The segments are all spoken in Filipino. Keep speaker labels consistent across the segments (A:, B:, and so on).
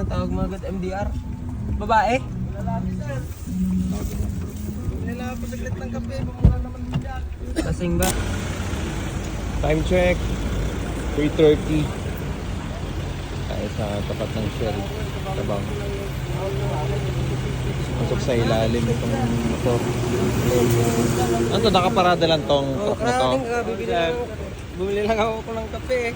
A: tawag mga agad MDR. Babae? Nila po saglit ng kape, mumura naman dyan. Lasing ba?
B: Time check 3:30. Tayo sa tapat ng Shell Tabang. Pasok sa ilalim itong motor. Ano to, nakaparada lang tong truck na to?
A: Bumili lang ako ng kape eh.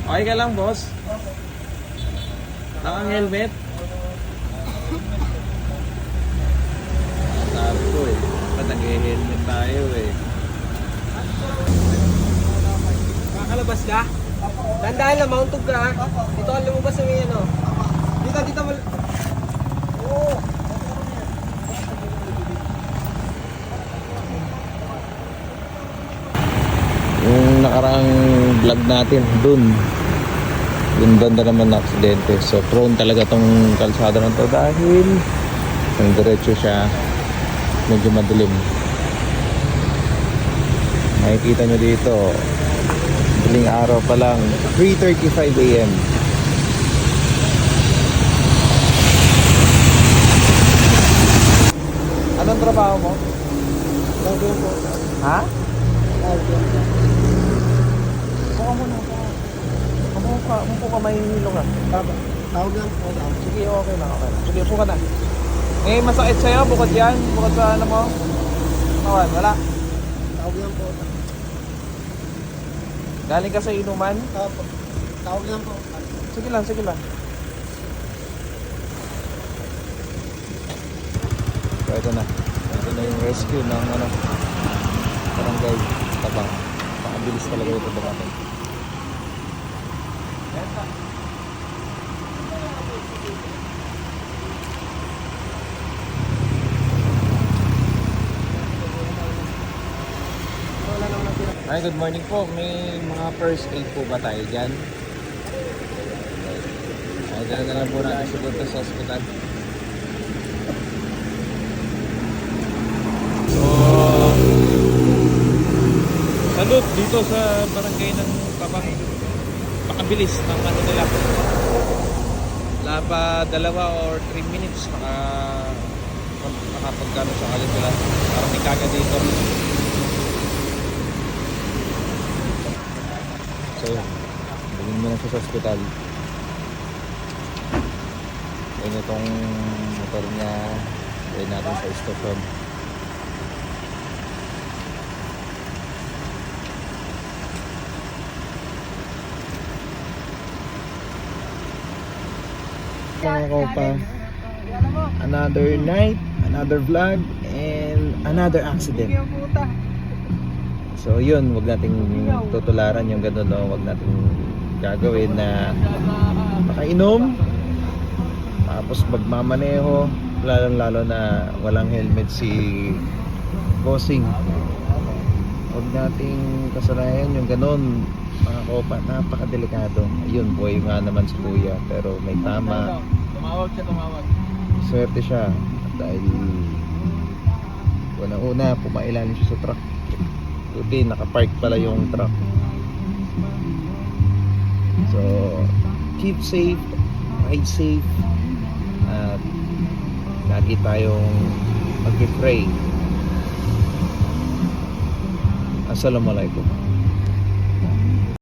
B: Okay ka lang, boss? Naka-helmet? Sabi ko eh, ba't nag-helmet tayo eh?
A: Kakalabas ka? Tandaan lang, mauntog ka ha? Dito ka lumabas sa may ano. Dito. Oo.
B: Yung nakaraang vlog natin, yung banda naman na aksidente. So prone talaga tong kalsada na to dahil yung diretso siya, medyo madilim. Makikita nyo dito, daling araw pa lang, 3:35 AM. Anong trabaho mo?
A: Lagyan po.
B: Ha?
A: Lagyan po.
B: Umupo ka, mahihilo ka.
A: Tawag lang po.
B: Sige, okay lang. Sige, upo ka na. May masakit sa'yo bukod yan? Bukod sa ano mo? Kawan, wala.
A: Tawag lang po.
B: Galing ka sa inuman?
A: Tawag lang po.
B: Sige lang. So, ito na. Ito na yung rescue ng barangay Tabang. Pakabilis talaga ito dumating. Hi, good morning po. May mga first aid po ba tayo dyan? Ay, dala na lang po natin siguro sa hospital. So, salute dito sa barangay ng Tabang. Pakabilis ng ano nila. Wala pa 2 or 3 minutes makapagkano sa kalit nila. Parang may kaga dito. So yun, bilhin mo na siya sa hospital. Ayun itong motor niya, ayun natin sa station. Ako pa, another night, another vlog, and another accident. So yun, wag nating tutularan yung gano'n, no? Wag nating gagawin na makainom tapos magmamaneho, lalo na walang helmet si bossing. Wag nating kasalayan yung gano'n, mga kopa, napakadelikado. Ayun, buhay nga naman si kuya, pero may tama. Tumawag. Swerte siya dahil una pumailalim siya sa truck. Buti nakapark pala yung truck. So keep safe, ride safe, at lagi tayong mag-pray. Assalamualaikum.